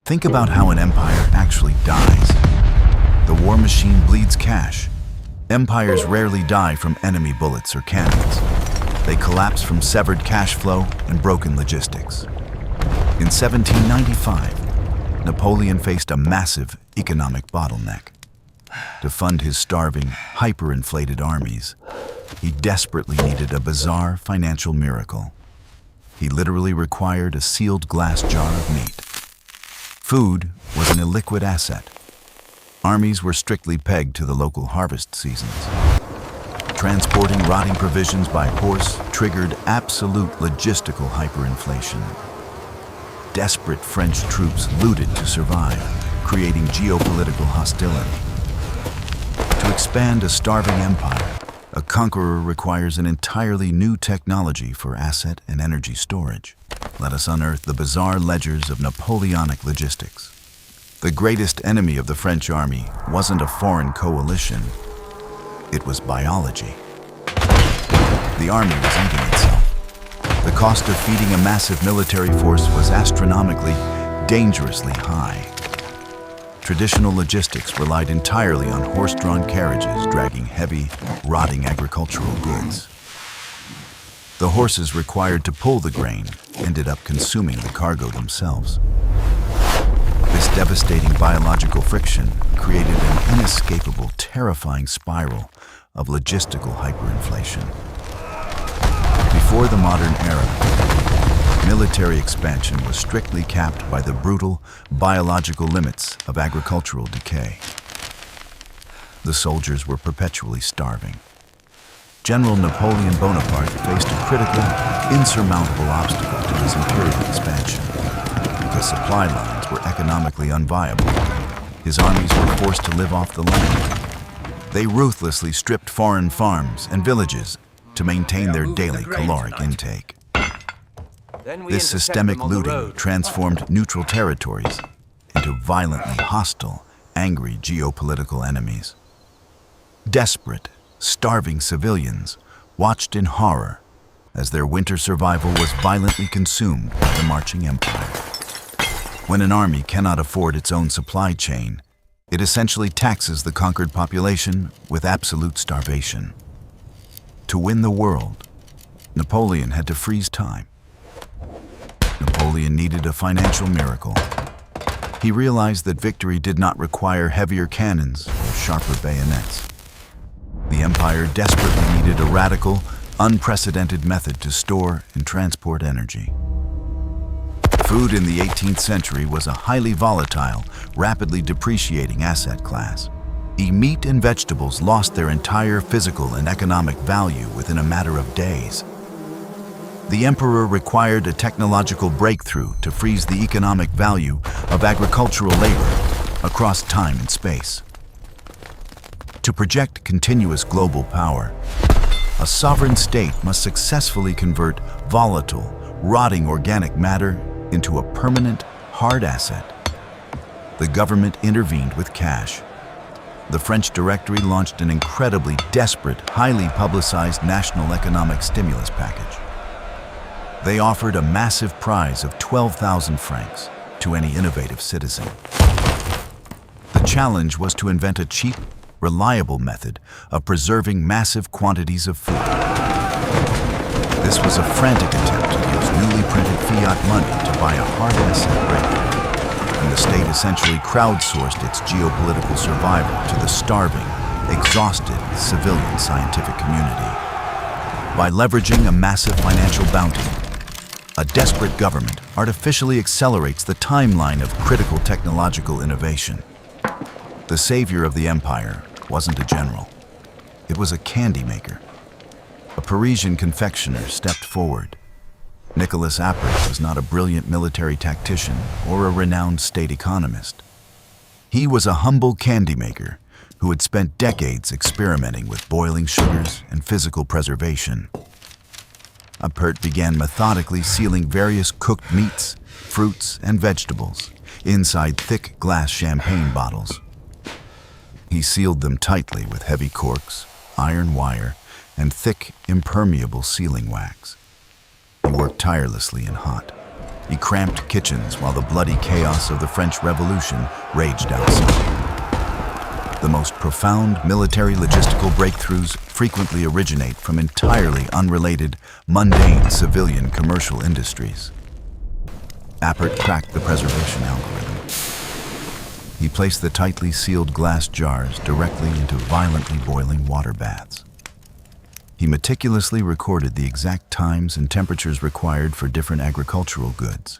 Think about how an empire actually dies. The war machine bleeds cash. Empires rarely die from enemy bullets or cannons. They collapse from severed cash flow and broken logistics. In 1795, Napoleon faced a massive economic bottleneck. To fund his starving, hyperinflated armies, he desperately needed a bizarre financial miracle. He literally required a sealed glass jar of meat. Food was an illiquid asset. Armies were strictly pegged to the local harvest seasons. Transporting rotting provisions by horse triggered absolute logistical hyperinflation. Desperate French troops looted to survive, creating geopolitical hostility. To expand a starving empire, a conqueror requires an entirely new technology for asset and energy storage. Let us unearth the bizarre ledgers of Napoleonic logistics. The greatest enemy of the French army wasn't a foreign coalition, it was biology. The army was eating itself. The cost of feeding a massive military force was astronomically, dangerously high. Traditional logistics relied entirely on horse-drawn carriages dragging heavy, rotting agricultural goods. The horses required to pull the grain ended up consuming the cargo themselves. This devastating biological friction created an inescapable, terrifying spiral of logistical hyperinflation. Before the modern era, military expansion was strictly capped by the brutal biological limits of agricultural decay. The soldiers were perpetually starving. General Napoleon Bonaparte faced a critical, insurmountable obstacle to his imperial expansion. Because supply lines were economically unviable, his armies were forced to live off the land. They ruthlessly stripped foreign farms and villages to maintain their daily caloric intake. This systemic looting transformed neutral territories into violently hostile, angry geopolitical enemies. Desperate, starving civilians watched in horror as their winter survival was violently consumed by the marching empire. When an army cannot afford its own supply chain, it essentially taxes the conquered population with absolute starvation. To win the world, Napoleon had to freeze time. Napoleon needed a financial miracle. He realized that victory did not require heavier cannons or sharper bayonets. The empire desperately needed a radical, unprecedented method to store and transport energy. Food in the 18th century was a highly volatile, rapidly depreciating asset class. Meat and vegetables lost their entire physical and economic value within a matter of days. The emperor required a technological breakthrough to freeze the economic value of agricultural labor across time and space. To project continuous global power, a sovereign state must successfully convert volatile, rotting organic matter into a permanent, hard asset. The government intervened with cash. The French Directory launched an incredibly desperate, highly publicized national economic stimulus package. They offered a massive prize of 12,000 francs to any innovative citizen. The challenge was to invent a cheap, reliable method of preserving massive quantities of food. This was a frantic attempt to use newly printed fiat money to buy a hard asset rate, and the state essentially crowdsourced its geopolitical survival to the starving, exhausted civilian scientific community. By leveraging a massive financial bounty, a desperate government artificially accelerates the timeline of critical technological innovation. The savior of the empire wasn't a general. It was a candy maker. A Parisian confectioner stepped forward. Nicolas Appert was not a brilliant military tactician or a renowned state economist. He was a humble candy maker who had spent decades experimenting with boiling sugars and physical preservation. Appert began methodically sealing various cooked meats, fruits, and vegetables inside thick glass champagne bottles. He sealed them tightly with heavy corks, iron wire, and thick, impermeable sealing wax. He worked tirelessly and hot, He cramped kitchens while the bloody chaos of the French Revolution raged outside. The most profound military logistical breakthroughs frequently originate from entirely unrelated, mundane civilian commercial industries. Appert cracked the preservation algorithm. He placed the tightly sealed glass jars directly into violently boiling water baths. He meticulously recorded the exact times and temperatures required for different agricultural goods.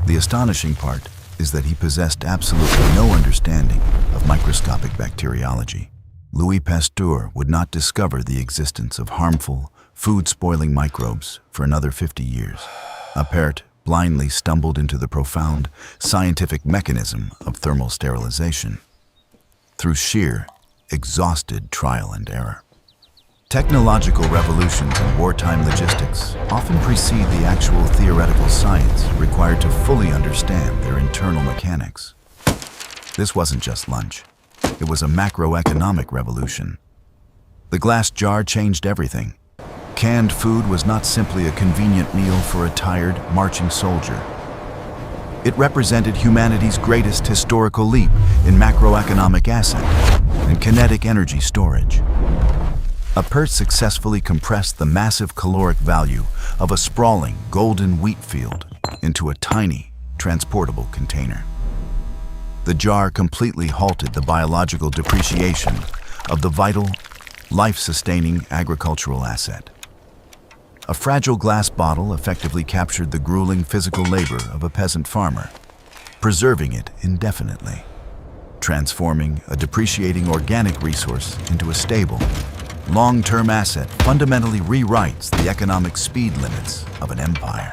The astonishing part is that he possessed absolutely no understanding of microscopic bacteriology. Louis Pasteur would not discover the existence of harmful, food-spoiling microbes for another 50 years. Appert blindly stumbled into the profound scientific mechanism of thermal sterilization through sheer, exhausted trial and error. Technological revolutions in wartime logistics often precede the actual theoretical science required to fully understand their internal mechanics. This wasn't just lunch. It was a macroeconomic revolution. The glass jar changed everything. Canned food was not simply a convenient meal for a tired, marching soldier. It represented humanity's greatest historical leap in macroeconomic asset and kinetic energy storage. Appert successfully compressed the massive caloric value of a sprawling golden wheat field into a tiny, transportable container. The jar completely halted the biological depreciation of the vital, life-sustaining agricultural asset. A fragile glass bottle effectively captured the grueling physical labor of a peasant farmer, preserving it indefinitely. Transforming a depreciating organic resource into a stable, long-term asset fundamentally rewrites the economic speed limits of an empire.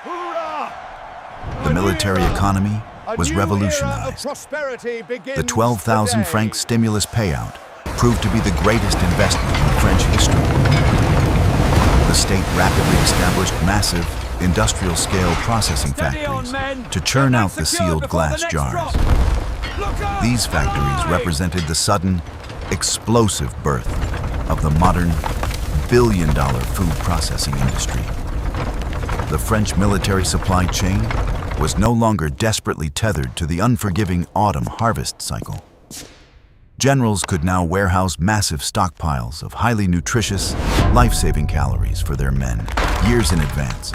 The military economy was revolutionized. The 12,000 franc stimulus payout proved to be the greatest investment in French history. The state rapidly established massive, industrial-scale processing factories to churn out the sealed glass jars. These factories represented the sudden, explosive birth of the modern, billion-dollar food processing industry. The French military supply chain was no longer desperately tethered to the unforgiving autumn harvest cycle. Generals could now warehouse massive stockpiles of highly nutritious, life-saving calories for their men, years in advance.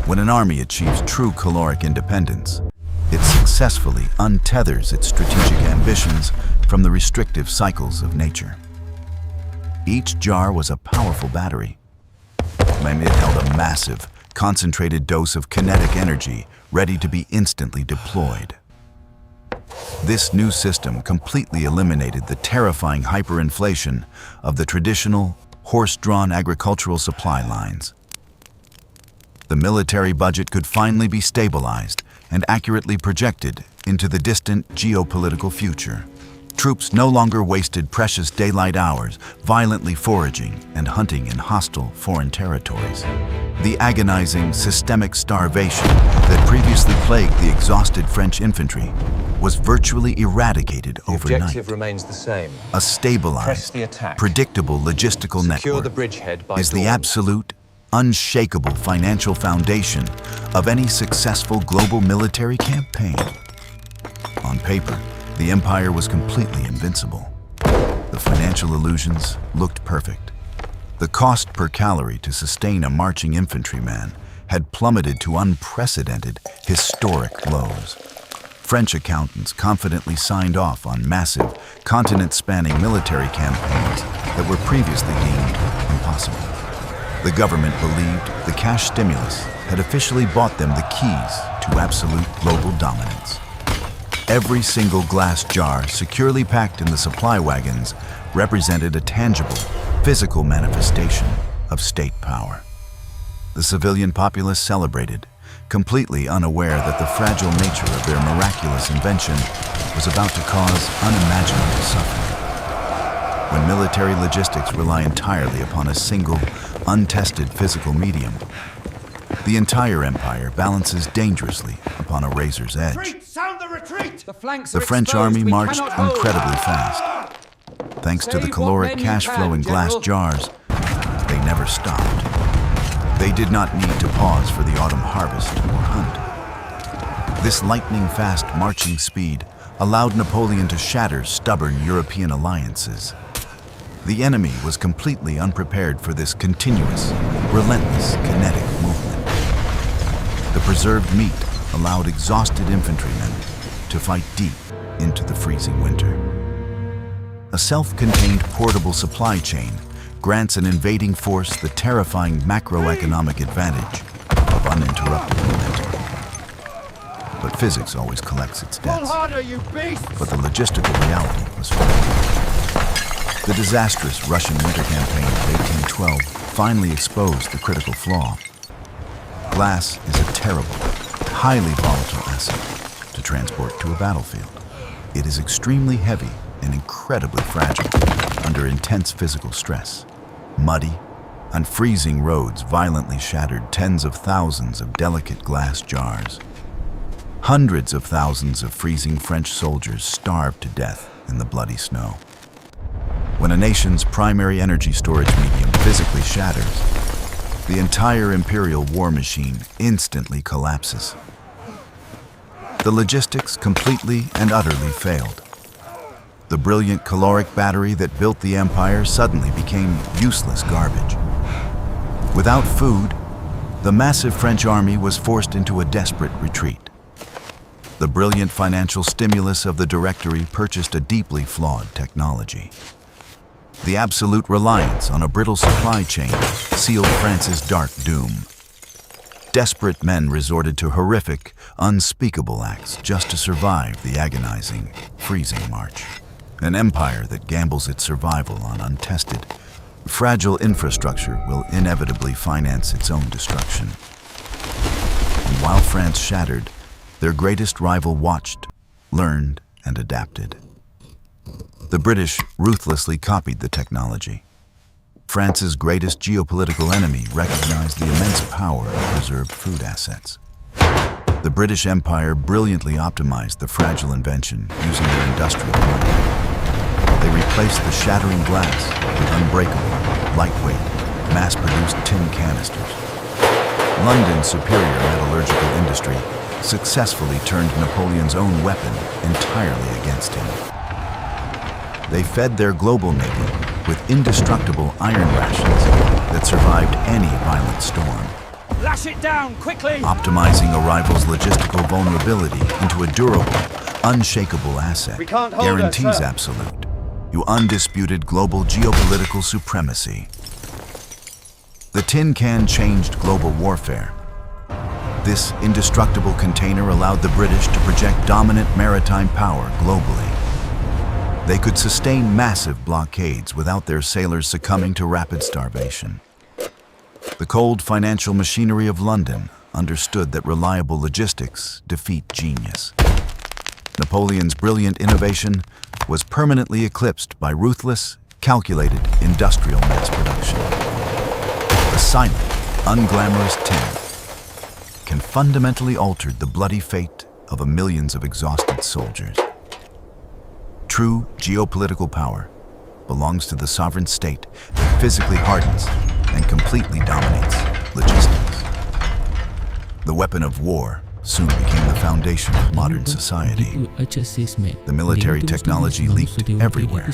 When an army achieves true caloric independence, it successfully untethers its strategic ambitions from the restrictive cycles of nature. Each jar was a powerful battery. It held a massive, concentrated dose of kinetic energy ready to be instantly deployed. This new system completely eliminated the terrifying hyperinflation of the traditional, horse-drawn agricultural supply lines. The military budget could finally be stabilized and accurately projected into the distant geopolitical future. Troops no longer wasted precious daylight hours violently foraging and hunting in hostile foreign territories. The agonizing, systemic starvation that previously plagued the exhausted French infantry was virtually eradicated overnight. The objective remains the same. A stabilized, predictable logistical network is the absolute, unshakable financial foundation of any successful global military campaign. On paper, the empire was completely invincible. The financial illusions looked perfect. The cost per calorie to sustain a marching infantryman had plummeted to unprecedented, historic lows. French accountants confidently signed off on massive, continent-spanning military campaigns that were previously deemed impossible. The government believed the cash stimulus had officially bought them the keys to absolute global dominance. Every single glass jar securely packed in the supply wagons represented a tangible, physical manifestation of state power. The civilian populace celebrated, completely unaware that the fragile nature of their miraculous invention was about to cause unimaginable suffering. When military logistics rely entirely upon a single, untested physical medium, the entire empire balances dangerously upon a razor's edge. Retreat! Sound the retreat! The French army marched incredibly fast. Thanks to the caloric cash flow in glass jars, they never stopped. They did not need to pause for the autumn harvest or hunt. This lightning-fast marching speed allowed Napoleon to shatter stubborn European alliances. The enemy was completely unprepared for this continuous, relentless, kinetic movement. The preserved meat allowed exhausted infantrymen to fight deep into the freezing winter. A self-contained portable supply chain grants an invading force the terrifying macroeconomic advantage of uninterrupted momentum. But physics always collects its debts. But the logistical reality was fatal. The disastrous Russian winter campaign of 1812 finally exposed the critical flaw. Glass is a terrible, highly volatile asset to transport to a battlefield. It is extremely heavy and incredibly fragile under intense physical stress. Muddy, unfreezing roads violently shattered tens of thousands of delicate glass jars. Hundreds of thousands of freezing French soldiers starved to death in the bloody snow. When a nation's primary energy storage medium physically shatters, the entire imperial war machine instantly collapses. The logistics completely and utterly failed. The brilliant caloric battery that built the empire suddenly became useless garbage. Without food, the massive French army was forced into a desperate retreat. The brilliant financial stimulus of the Directory purchased a deeply flawed technology. The absolute reliance on a brittle supply chain sealed France's dark doom. Desperate men resorted to horrific, unspeakable acts just to survive the agonizing, freezing march. An empire that gambles its survival on untested, fragile infrastructure will inevitably finance its own destruction. And while France shattered, their greatest rival watched, learned, and adapted. The British ruthlessly copied the technology. France's greatest geopolitical enemy recognized the immense power of preserved food assets. The British Empire brilliantly optimized the fragile invention using their industrial might. They replaced the shattering glass with unbreakable, lightweight, mass-produced tin canisters. London's superior metallurgical industry successfully turned Napoleon's own weapon entirely against him. They fed their global navy with indestructible iron rations that survived any violent storm. Lash it down, quickly! Optimizing a rival's logistical vulnerability into a durable, unshakable asset guarantees absolute, undisputed global geopolitical supremacy. The tin can changed global warfare. This indestructible container allowed the British to project dominant maritime power globally. They could sustain massive blockades without their sailors succumbing to rapid starvation. The cold financial machinery of London understood that reliable logistics defeat genius. Napoleon's brilliant innovation was permanently eclipsed by ruthless, calculated industrial mass production. The silent, unglamorous tin can fundamentally alter the bloody fate of millions of exhausted soldiers. True geopolitical power belongs to the sovereign state that physically hardens and completely dominates logistics. The weapon of war soon became the foundation of modern society. The military technology leaked everywhere,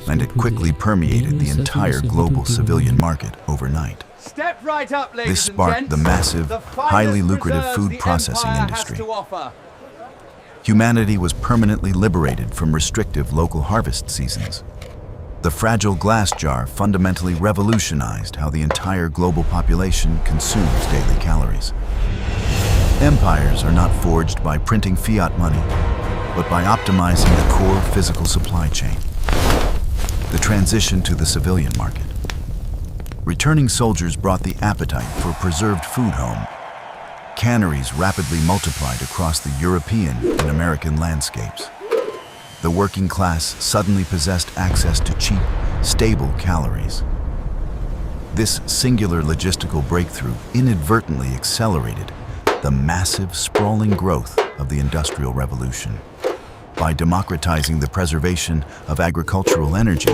and it quickly permeated the entire global civilian market overnight. Step right up, ladies This sparked the massive, highly lucrative food processing industry. Humanity was permanently liberated from restrictive local harvest seasons. The fragile glass jar fundamentally revolutionized how the entire global population consumes daily calories. Empires are not forged by printing fiat money, but by optimizing the core physical supply chain. The transition to the civilian market. Returning soldiers brought the appetite for preserved food home. Canneries rapidly multiplied across the European and American landscapes. The working class suddenly possessed access to cheap, stable calories. This singular logistical breakthrough inadvertently accelerated the massive, sprawling growth of the Industrial Revolution. By democratizing the preservation of agricultural energy,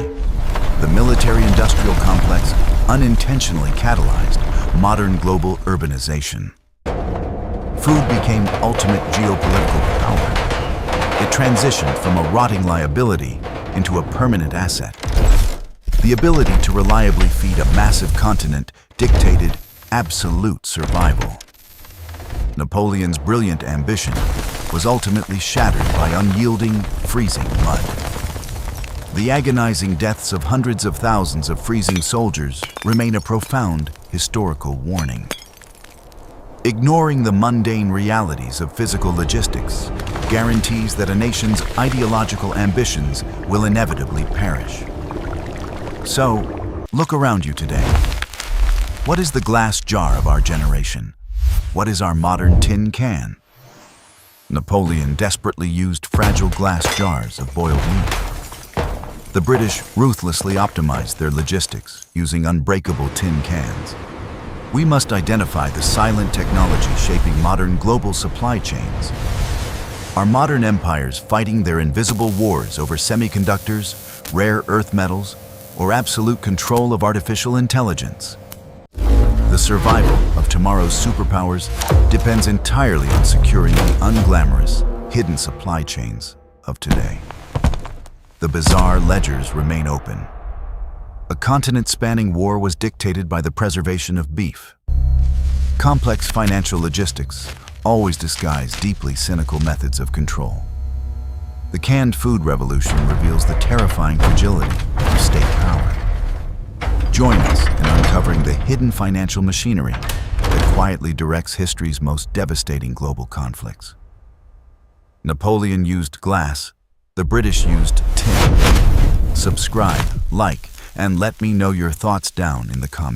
the military-industrial complex unintentionally catalyzed modern global urbanization. Food became ultimate geopolitical power. It transitioned from a rotting liability into a permanent asset. The ability to reliably feed a massive continent dictated absolute survival. Napoleon's brilliant ambition was ultimately shattered by unyielding, freezing mud. The agonizing deaths of hundreds of thousands of freezing soldiers remain a profound historical warning. Ignoring the mundane realities of physical logistics guarantees that a nation's ideological ambitions will inevitably perish. So, look around you today. What is the glass jar of our generation? What is our modern tin can? Napoleon desperately used fragile glass jars of boiled meat. The British ruthlessly optimized their logistics using unbreakable tin cans. We must identify the silent technology shaping modern global supply chains. Are modern empires fighting their invisible wars over semiconductors, rare earth metals, or absolute control of artificial intelligence? The survival of tomorrow's superpowers depends entirely on securing the unglamorous, hidden supply chains of today. The bizarre ledgers remain open. A continent-spanning war was dictated by the preservation of beef. Complex financial logistics always disguise deeply cynical methods of control. The canned food revolution reveals the terrifying fragility of state power. Join us in uncovering the hidden financial machinery that quietly directs history's most devastating global conflicts. Napoleon used glass, the British used tin. Subscribe, like, and let me know your thoughts down in the comments.